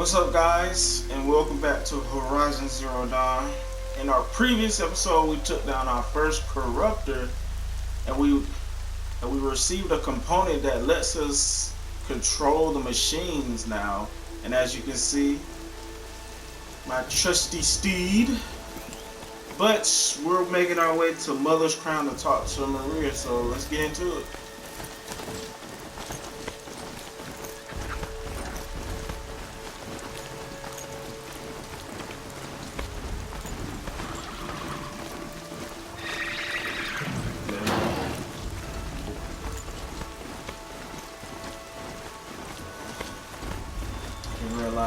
What's up, guys, and welcome back to Horizon Zero Dawn. In our previous episode, we took down our first corruptor, and we received a component that lets us control the machines now. And as you can see, my trusty steed. But we're making our way to Mother's Crown to talk to Maria, so let's get into it.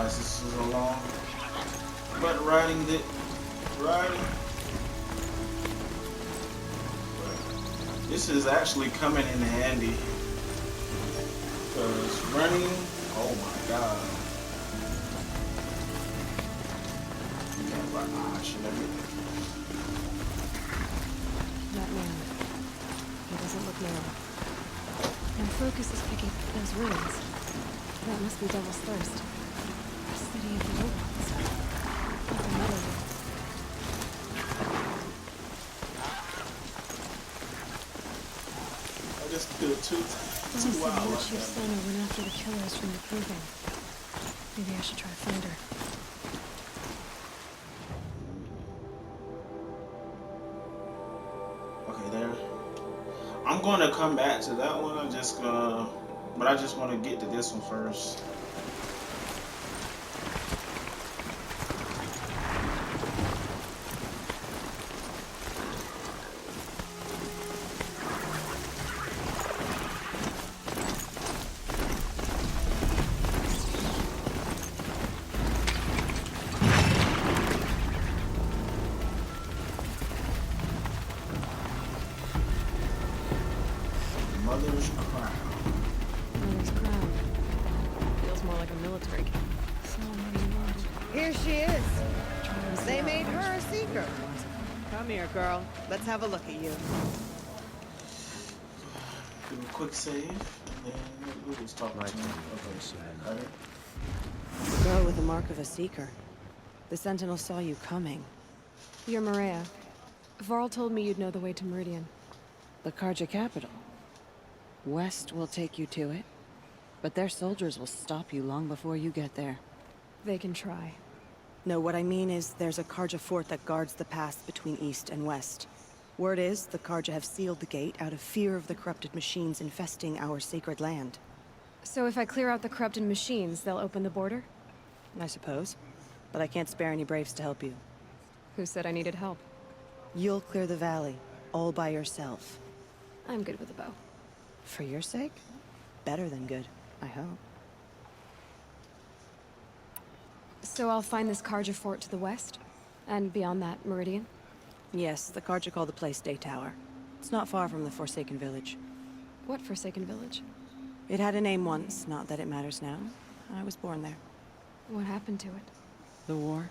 This is a long but riding. This is actually coming in handy because running, oh my god. That man, he doesn't look normal. My focus is picking up those ruins. That must be Devil's Thirst. City of the robots. Like another one. I just feel too wild like that. Sona went after the killers from the proving. Maybe I should try to find her. Okay, there. I'm gonna come back to that one. I just want to get to this one first. Mother's Crown. Mother's Crown. Feels more like a military camp. Here she is. They made her a seeker. Come here, girl. Let's have a look at you. Do a quick save, and then we'll just talk to him. Okay, The girl with the mark of a seeker. The Sentinel saw you coming. You're Maria. Varl told me you'd know the way to Meridian. The Karja capital. West will take you to it, but their soldiers will stop you long before you get there. They can try. No, what I mean is there's a Karja fort that guards the pass between East and West. Word is, the Karja have sealed the gate out of fear of the corrupted machines infesting our sacred land. So if I clear out the corrupted machines, they'll open the border? I suppose. But I can't spare any braves to help you. Who said I needed help? You'll clear the valley, all by yourself. I'm good with a bow. For your sake? Better than good, I hope. So I'll find this Karja fort to the west? And beyond that, Meridian? Yes, the Karja call the place Day Tower. It's not far from the Forsaken Village. What Forsaken Village? It had a name once, not that it matters now. I was born there. What happened to it? The war.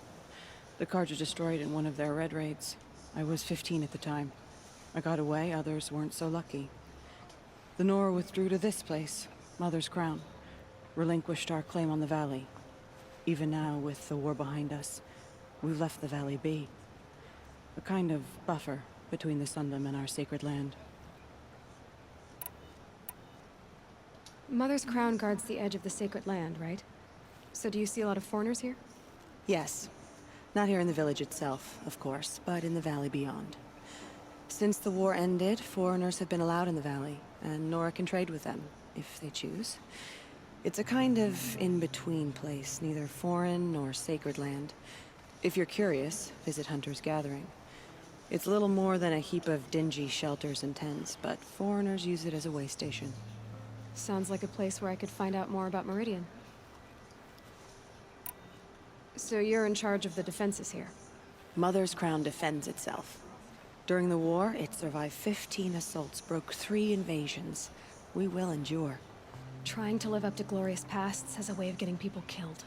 The Karja destroyed in one of their red raids. I was 15 at the time. I got away, others weren't so lucky. The Nora withdrew to this place, Mother's Crown. Relinquished our claim on the valley. Even now, with the war behind us, we've left the valley be. A kind of buffer between the Sundom and our sacred land. Mother's Crown guards the edge of the sacred land, right? So do you see a lot of foreigners here? Yes. Not here in the village itself, of course, but in the valley beyond. Since the war ended, foreigners have been allowed in the valley, and Nora can trade with them, if they choose. It's a kind of in-between place, neither foreign nor sacred land. If you're curious, visit Hunter's Gathering. It's little more than a heap of dingy shelters and tents, but foreigners use it as a way station. Sounds like a place where I could find out more about Meridian. So you're in charge of the defenses here? Mother's Crown defends itself. During the war, it survived 15 assaults, broke 3 invasions. We will endure. Trying to live up to glorious pasts has a way of getting people killed.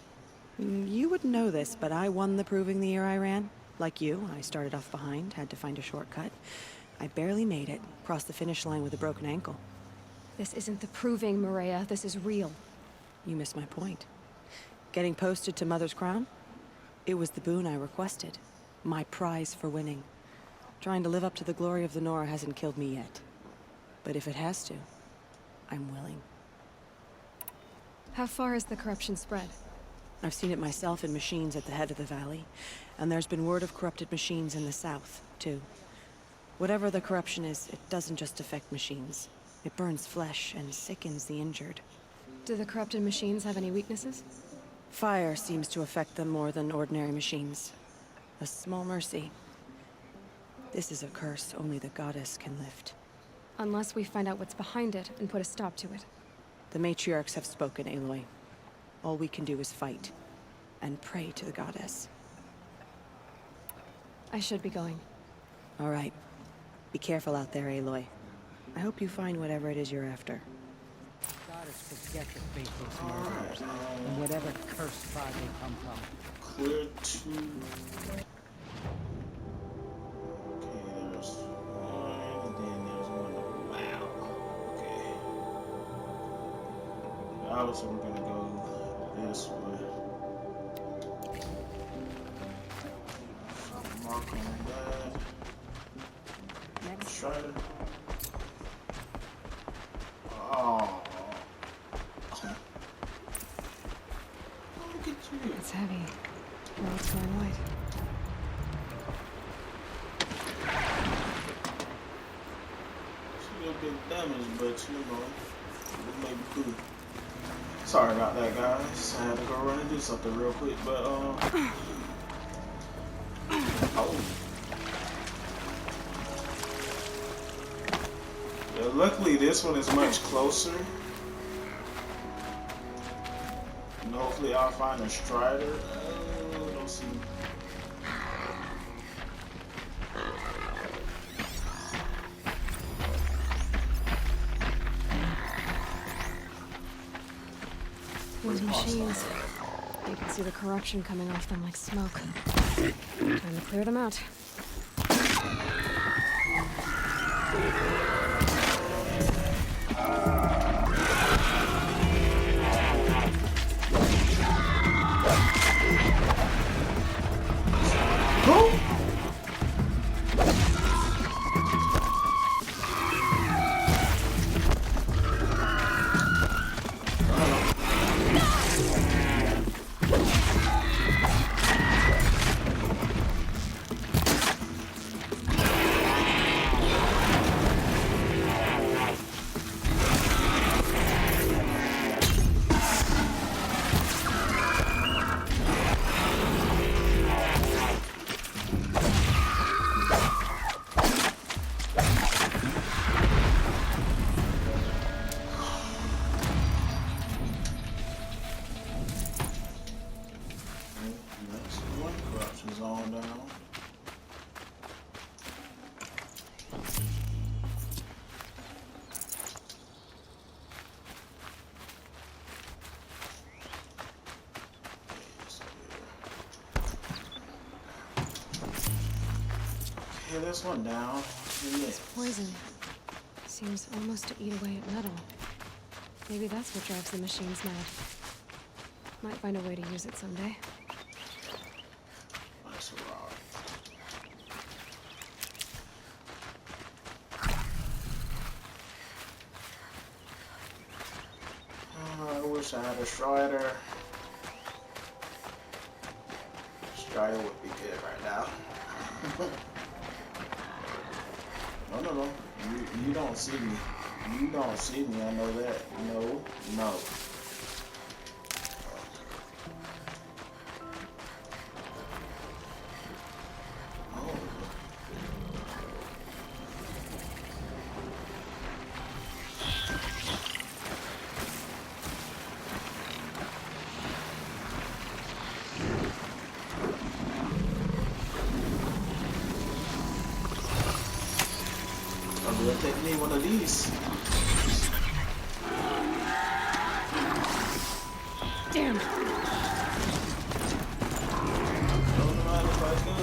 You wouldn't know this, but I won the proving the year I ran. Like you, I started off behind, had to find a shortcut. I barely made it, crossed the finish line with a broken ankle. This isn't the proving, Maria. This is real. You missed my point. Getting posted to Mother's Crown? It was the boon I requested. My prize for winning. Trying to live up to the glory of the Nora hasn't killed me yet. But if it has to, I'm willing. How far has the corruption spread? I've seen it myself in machines at the head of the valley, and there's been word of corrupted machines in the south, too. Whatever the corruption is, it doesn't just affect machines. It burns flesh and sickens the injured. Do the corrupted machines have any weaknesses? Fire seems to affect them more than ordinary machines. A small mercy. This is a curse only the goddess can lift. Unless we find out what's behind it and put a stop to it. The matriarchs have spoken, Aloy. All we can do is fight, and pray to the goddess. I should be going. All right. Be careful out there, Aloy. I hope you find whatever it is you're after. Goddess forget the faithless murderers and whatever cursed tribe they come from. Clear to... Okay, there's one, and then there's one. Wow. Okay. Obviously, we're gonna go this way. Mark on that. Next. Strider. Oh. Look at you. It's heavy. Well, it's going white. She a little bit damaged, but you know, it may be cool. Sorry about that, guys. I had to go run and do something real quick, but oh. Yeah, luckily this one is much closer. And hopefully I'll find a strider. Oh, don't see. Those machines. You can see the corruption coming off them like smoke. Time to clear them out. Okay, this one down. This poison seems almost to eat away at metal. Maybe that's what drives the machines mad. Might find a way to use it someday. Nice rock. Oh, I wish I had a strider. Strider would be good right now. No. You don't see me. You don't see me. I know that. No. It'll take me one of these. Damn. Don't mind if I do.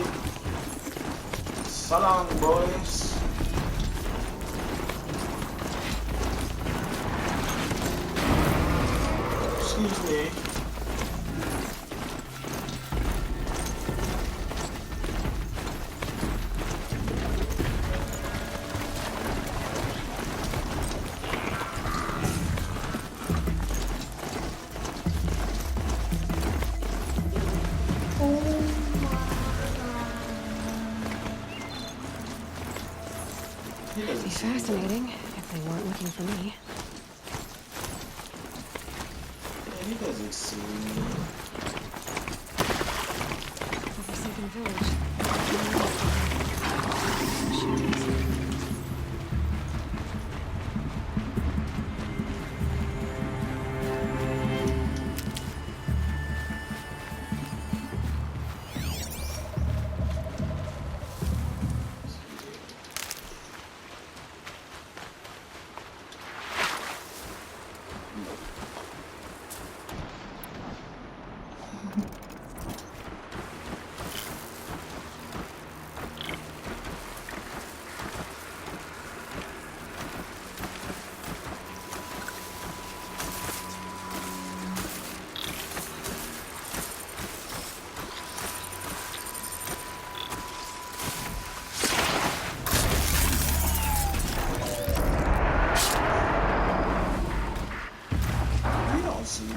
So long, boys. Excuse me. fascinating, if they weren't looking for me. Yeah, he doesn't see me. Forsaken village. Shoot. You don't see me.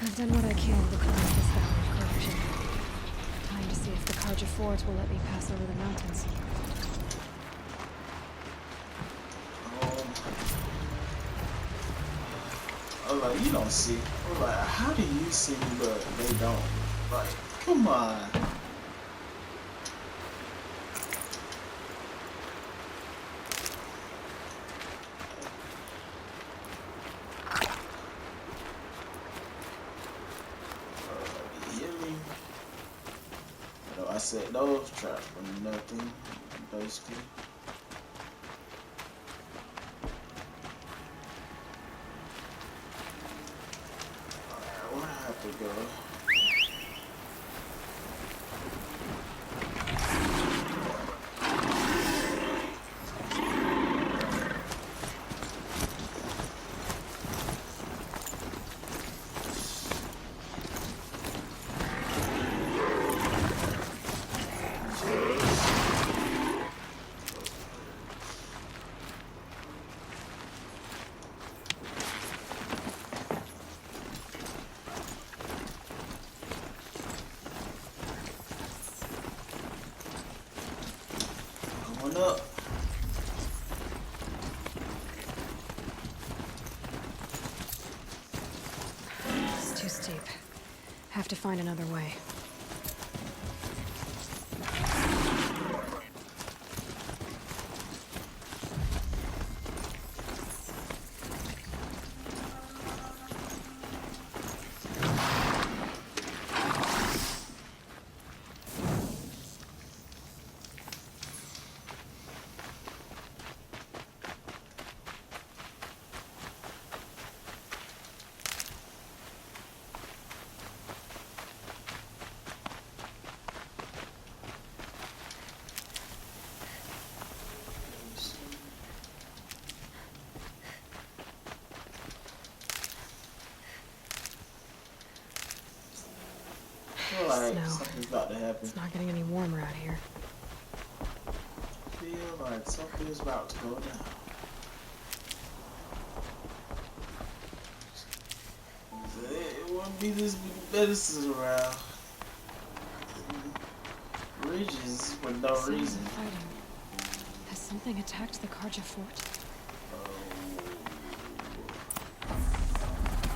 I've done what I can to clear this valley of corruption. Time to see if the Karja Fort will let me pass over the mountains. I'm like, you don't see. I'm like, how do you see me but they don't? Like, come on. Healing. You know, I set those traps for nothing, basically. Alright, where do I have to go? Going up. It's too steep. Have to find another way. Feel like Snow. something's about to happen. It's not getting any warmer out here. Feel like something's about to go down. It wouldn't be this medicine around. Ridges for no Sounds reason. of fighting. Has something attacked the Karja Fort?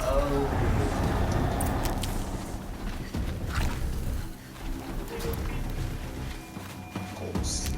Oh. Ghost.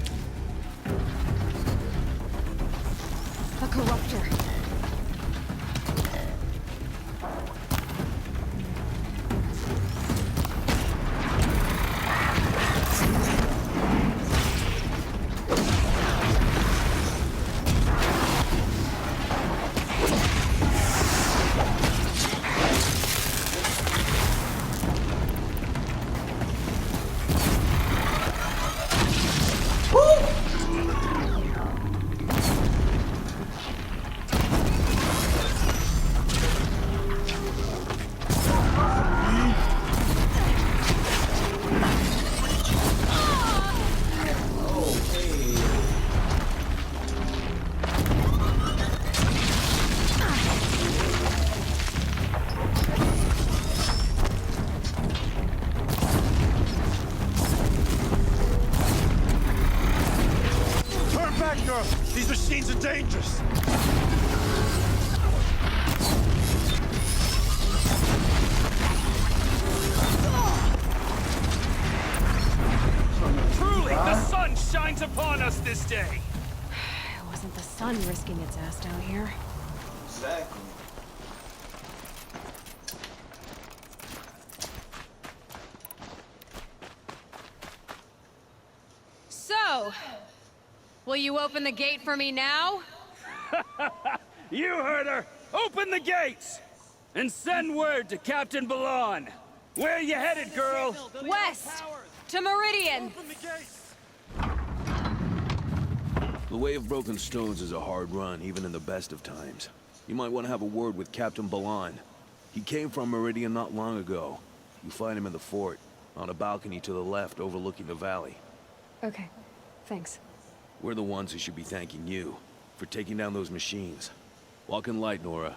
machines are dangerous. Truly, the sun shines upon us this day. It wasn't the sun risking its ass down here. Exactly. So, will you open the gate for me now? You heard her. Open the gates and send word to Captain Balan. Where you headed, girl? West! To Meridian! The Way of Broken Stones is a hard run, even in the best of times. You might want to have a word with Captain Balan. He came from Meridian not long ago. You find him in the fort, on a balcony to the left overlooking the valley. Okay, thanks. We're the ones who should be thanking you for taking down those machines. Walk in light, Nora.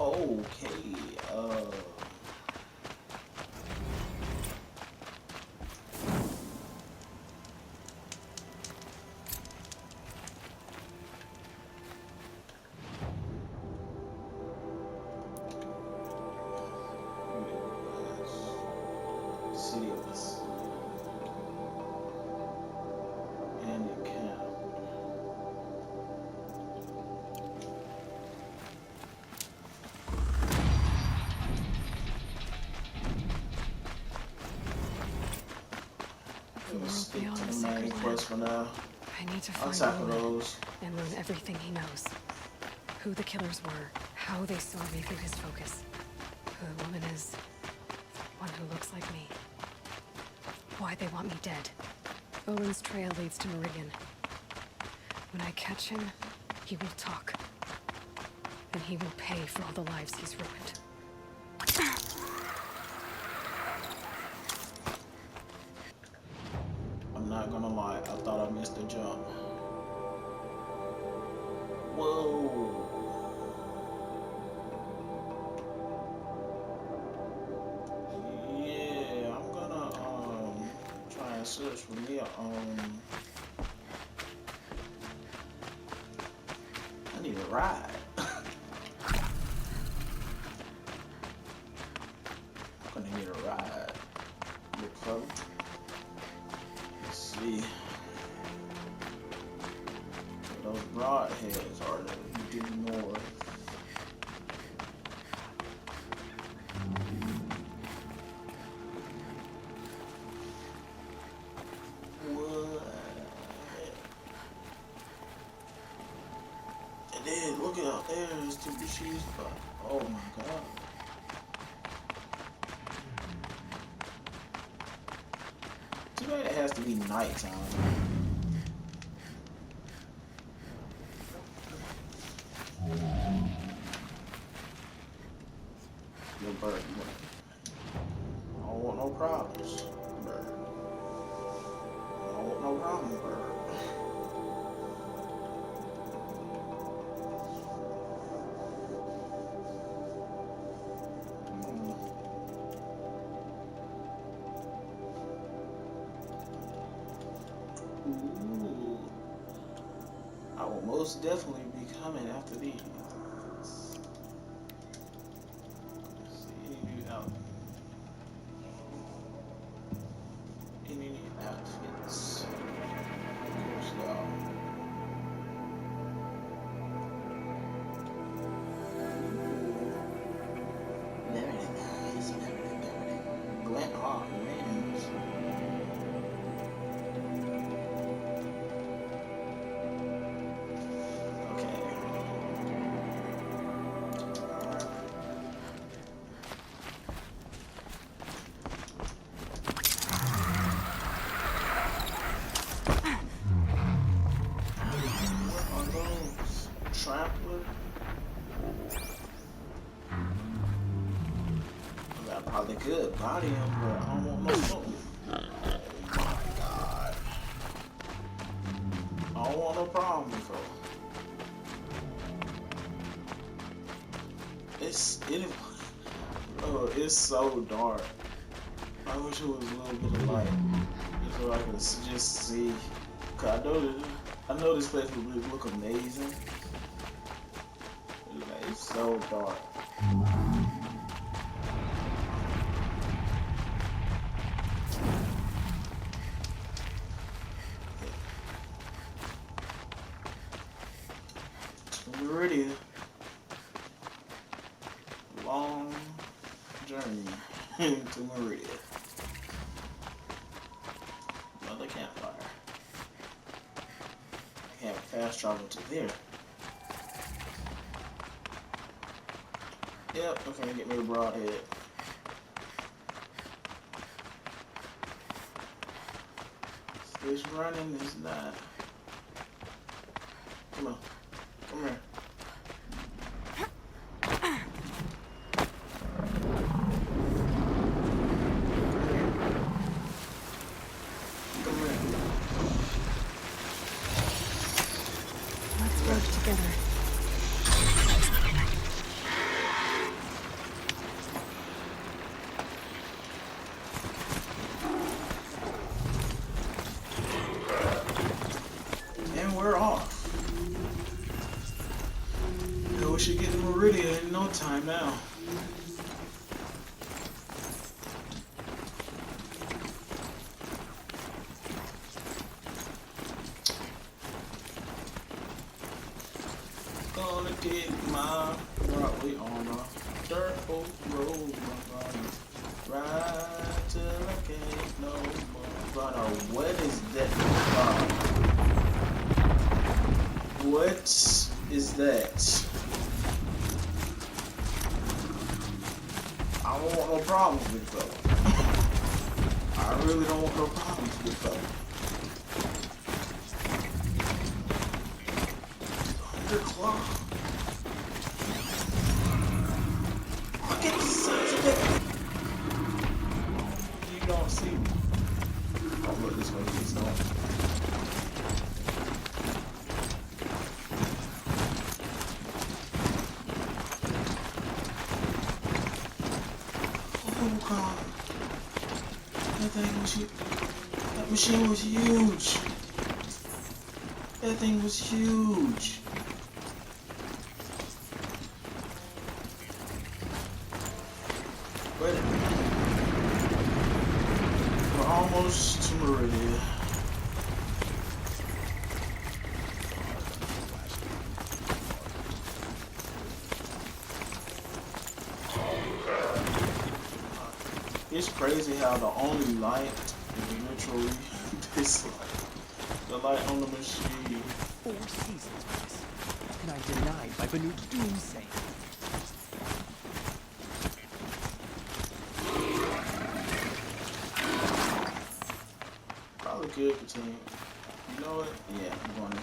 Okay, City of the Sea. And it can. Let's stick beyond to the the main sacred quest for now. I need to I'll find tackle Aloy those. and learn everything he knows. Who the killers were, how they saw me through his focus, who the woman is, one who looks like me, why they want me dead. Owen's trail leads to Meridian. When I catch him, he will talk. And he will pay for all the lives he's ruined. I'm not gonna lie, I thought I missed a jump. Whoa. Yeah, I'm gonna try and search for me I need a ride. I'm gonna need a ride. Big fella. Let's see. Those broadheads are due north. What? It is. Look out there. There's two machines. Oh my god. Too bad it has to be nighttime. Yo, bird, I don't want no problems, bird. I don't want no problem, bird. Ooh. I will most definitely be coming after these. Any new outfits? Of course, y'all. Very nice, very. Glen Hawk, man. Trampler. I probably could body him, but I don't want no smoke. Oh my god. I don't want no problem before. Bro, it's so dark. I wish it was a little bit of light. It's so I can just see. Cause I know this place would look amazing. Like, it's so dark. MERIDIAN. Long journey to MERIDIAN. Another campfire. I can't fast travel to there. Yep, okay, get me a broadhead. This running is not. Come on. Come here. Come here. Let's work together. And we're off. We should get to MERIDIAN in no time now. Gonna get my Broadway on a dirt old road, my body. Ride till I can't no more. But what is that? What is that? I don't want no problems with fella. I really don't want no problems with fella. 100 claw. Look at the size of it. You don't see me. I'll look this way, please don't. Oh god. That thing was huge. That machine was huge. That thing was huge. But we're almost to MERIDIAN. It's crazy how the only light is literally this light. The light on the machine. 4 seasons, Chris. And I'm denied by the new doomsay. Probably good for team. You know what? Yeah, I'm going to.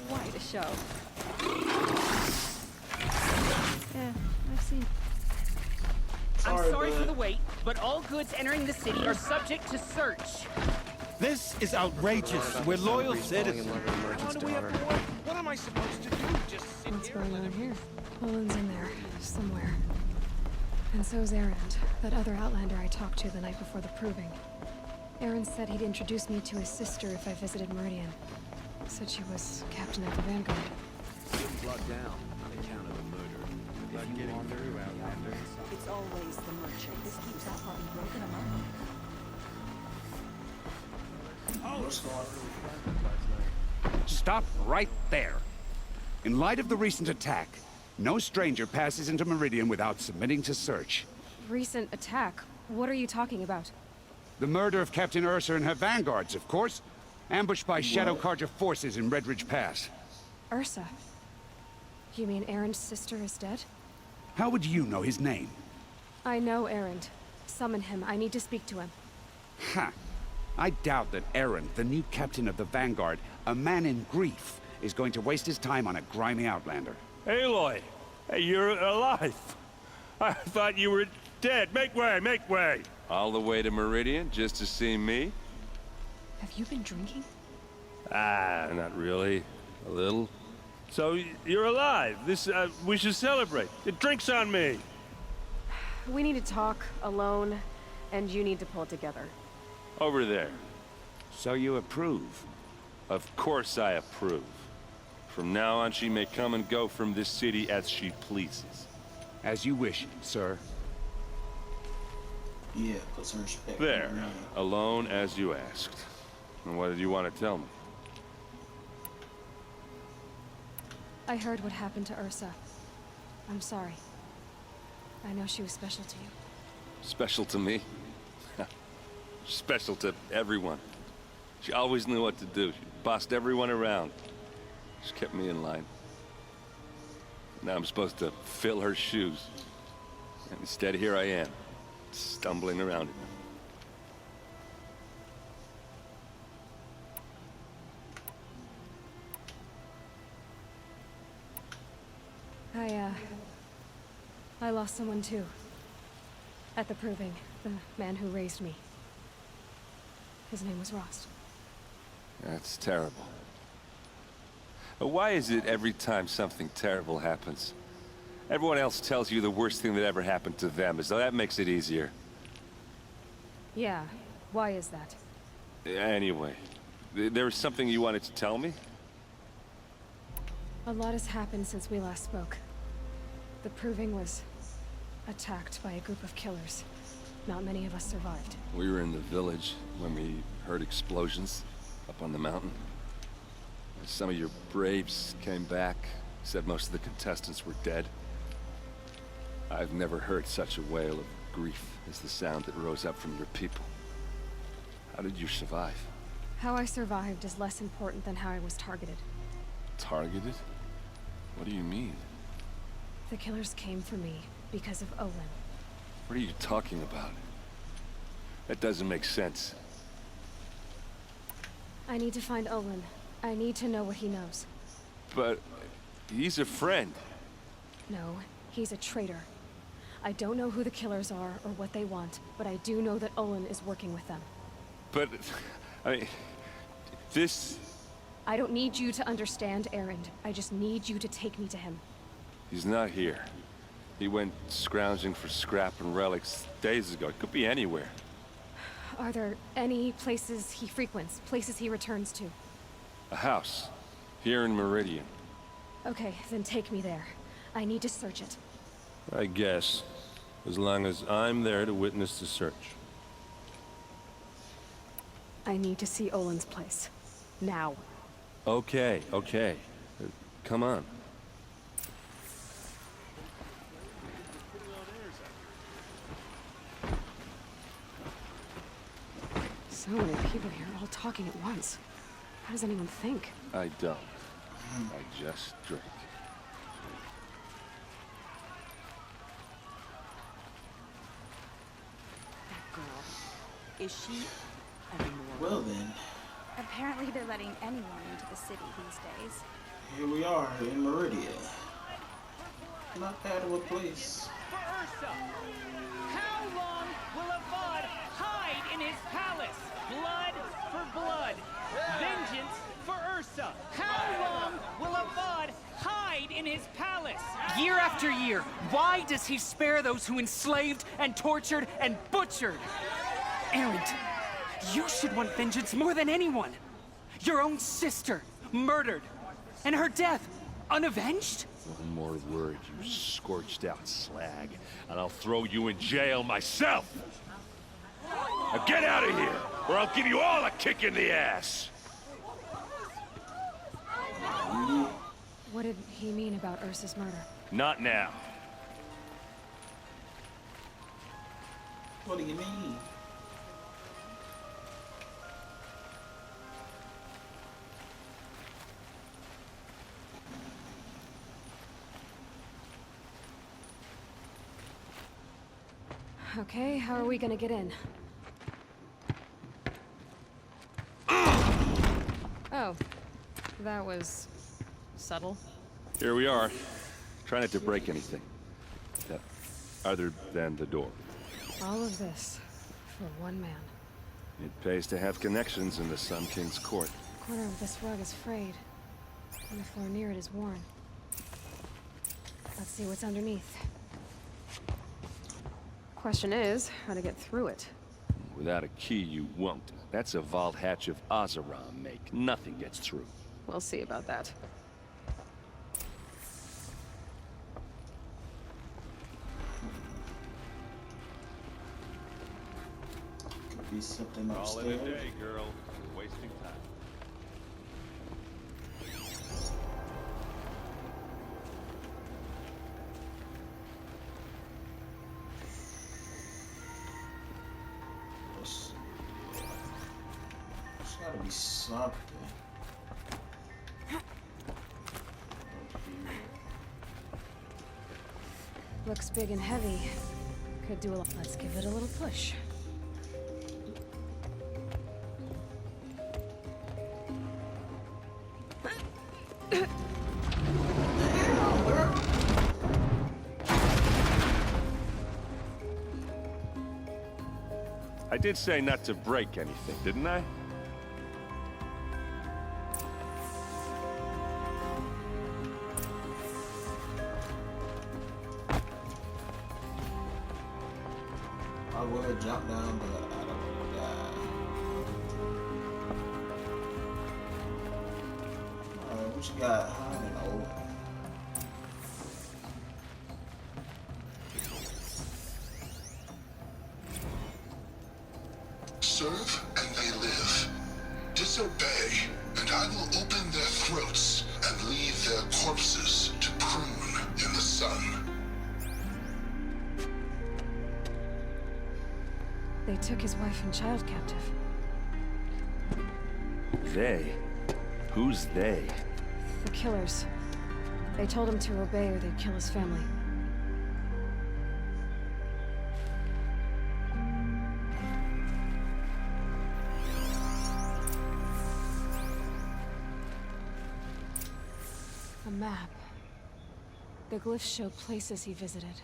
Quite a show. Yeah, I've seen. I'm sorry bud. for the wait, but all goods entering the city are subject to search. This is outrageous. We're loyal citizens. What am I supposed to do? Just sit What's here going and on let here? Poland's in there, somewhere. And so's Erend, that other Outlander I talked to the night before the proving. Erend said he'd introduce me to his sister if I visited MERIDIAN. Said she was captain of the Vanguard. Getting brought down on account of the murder. If you wander Outlander. It's always the merchant. This keeps our party broken apart. What's going on? Stop right there. In light of the recent attack, no stranger passes into MERIDIAN without submitting to search. Recent attack? What are you talking about? The murder of Captain Ursa and her vanguards, of course. Ambushed by Shadow Carja forces in Redridge Pass. Ursa? You mean Erend's sister is dead? How would you know his name? I know Erend. Summon him. I need to speak to him. Ha! I doubt that Erend, the new captain of the Vanguard, a man in grief, is going to waste his time on a grimy outlander. Aloy, hey, you're alive. I thought you were dead. Make way, make way. All the way to Meridian just to see me? Have you been drinking? Ah, not really. A little. So, you're alive. We should celebrate. The drink's on me. We need to talk alone, and you need to pull it together. Over there. So you approve? Of course I approve. From now on, she may come and go from this city as she pleases. As you wish, sir. Yeah, put some respect. There. on her name. Alone as you asked. And what did you want to tell me? I heard what happened to Ursa. I'm sorry. I know she was special to you. Special to me? Special to everyone. She always knew what to do. She bossed everyone around. She kept me in line. Now I'm supposed to fill her shoes. And instead, here I am, stumbling around in them. I lost someone too. At the Proving, the man who raised me. His name was Rost. That's terrible. Why is it every time something terrible happens, everyone else tells you the worst thing that ever happened to them, as though that makes it easier? Yeah, why is that? Anyway, there was something you wanted to tell me? A lot has happened since we last spoke. The Proving was attacked by a group of killers. Not many of us survived. We were in the village when we heard explosions up on the mountain. Some of your braves came back, said most of the contestants were dead. I've never heard such a wail of grief as the sound that rose up from your people. How did you survive? How I survived is less important than how I was targeted. Targeted? What do you mean? The killers came for me because of Olin. What are you talking about? That doesn't make sense. I need to find Olin. I need to know what he knows. But he's a friend. No, he's a traitor. I don't know who the killers are or what they want, but I do know that Olin is working with them. But, I mean, this... I don't need you to understand, Erend. I just need you to take me to him. He's not here. He went scrounging for scrap and relics days ago. It could be anywhere. Are there any places he frequents, places he returns to? A house. Here in Meridian. Okay, then take me there. I need to search it. I guess. As long as I'm there to witness the search. I need to see Olin's place. Now. Okay. Come on. So many people here, all talking at once. How does anyone think? I don't. I just drink. That girl. Is she anymore? Well then, Apparently they're letting anyone into the city these days. here we are in Meridian. Not bad of a place. For Ursa! How long will Avad hide in his palace? Blood for blood. Vengeance for Ursa. How long will Avad hide in his palace? Year after year, why does he spare those who enslaved and tortured and butchered? Erend, you should want vengeance more than anyone. Your own sister, murdered, and her death, unavenged? One more word, you scorched out slag, and I'll throw you in jail myself! Now get out of here, or I'll give you all a kick in the ass! What did he mean about Ursa's murder? Not now. What do you mean? Okay, how are we gonna get in? Oh, that was subtle. Here we are. Try not to break anything. Other than the door. All of this. For one man. It pays to have connections in the Sun King's court. The corner of this rug is frayed, and the floor near it is worn. Let's see what's underneath. Question is, how to get through it. Without a key, you won't. That's a vault hatch of Azeram make. Nothing gets through. We'll see about that. Could be something Call it a upstairs. day, girl. We're wasting time. There's gotta be something. Looks big and heavy. Could do a lot. Let's give it a little push. I did say not to break anything, didn't I? I would jump down, but I don't want to die. Alright, what you got? I don't know. Serve and they live. Disobey, and I will open their throats and leave their corpses to prune in the sun. They took his wife and child captive. They? Who's they? The killers. They told him to obey or they'd kill his family. A map. The glyphs show places he visited.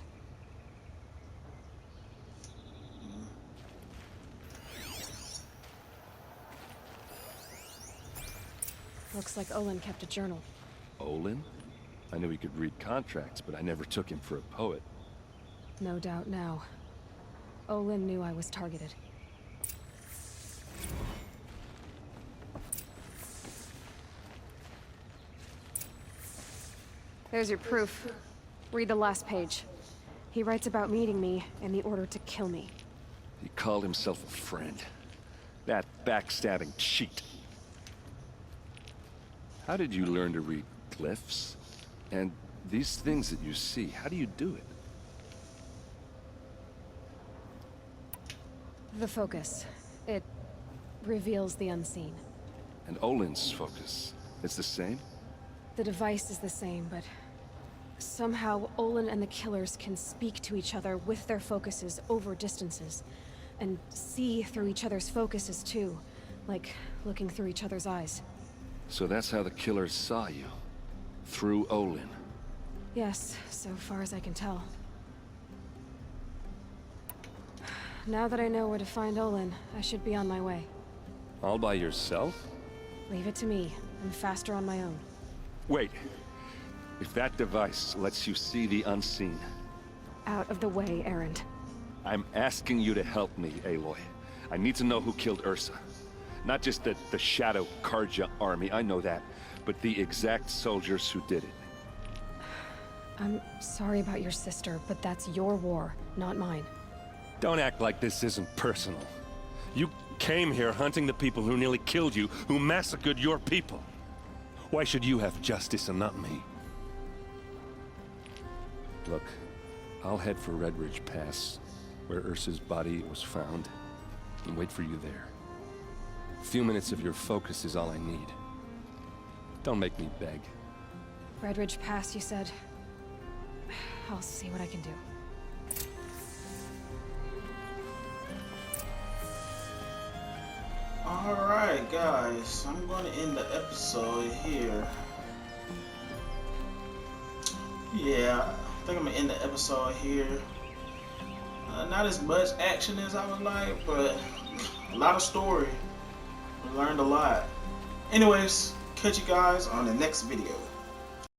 Looks like Olin kept a journal. Olin? I knew he could read contracts, but I never took him for a poet. No doubt now. Olin knew I was targeted. There's your proof. Read the last page. He writes about meeting me and the order to kill me. He called himself a friend. That backstabbing cheat. How did you learn to read glyphs? And these things that you see, how do you do it? The focus. It reveals the unseen. And Olin's focus, it's the same? The device is the same, but somehow Olin and the killers can speak to each other with their focuses over distances, and see through each other's focuses too, like looking through each other's eyes. So that's how the killers saw you? Through Olin? Yes, so far as I can tell. Now that I know where to find Olin, I should be on my way. All by yourself? Leave it to me. I'm faster on my own. Wait. If that device lets you see the unseen... Out of the way, Erend. I'm asking you to help me, Aloy. I need to know who killed Ursa. Not just the Shadow Karja army, I know that, but the exact soldiers who did it. I'm sorry about your sister, but that's your war, not mine. Don't act like this isn't personal. You came here hunting the people who nearly killed you, who massacred your people. Why should you have justice and not me? Look, I'll head for Red Ridge Pass, where Ursa's body was found, and wait for you there. A few minutes of your focus is all I need. Don't make me beg. Red Ridge Pass, you said? I'll see what I can do. Alright guys, I'm going to end the episode here. Yeah, I think I'm going to end the episode here. Not as much action as I would like, but a lot of story. We learned a lot. Anyways, catch you guys on the next video.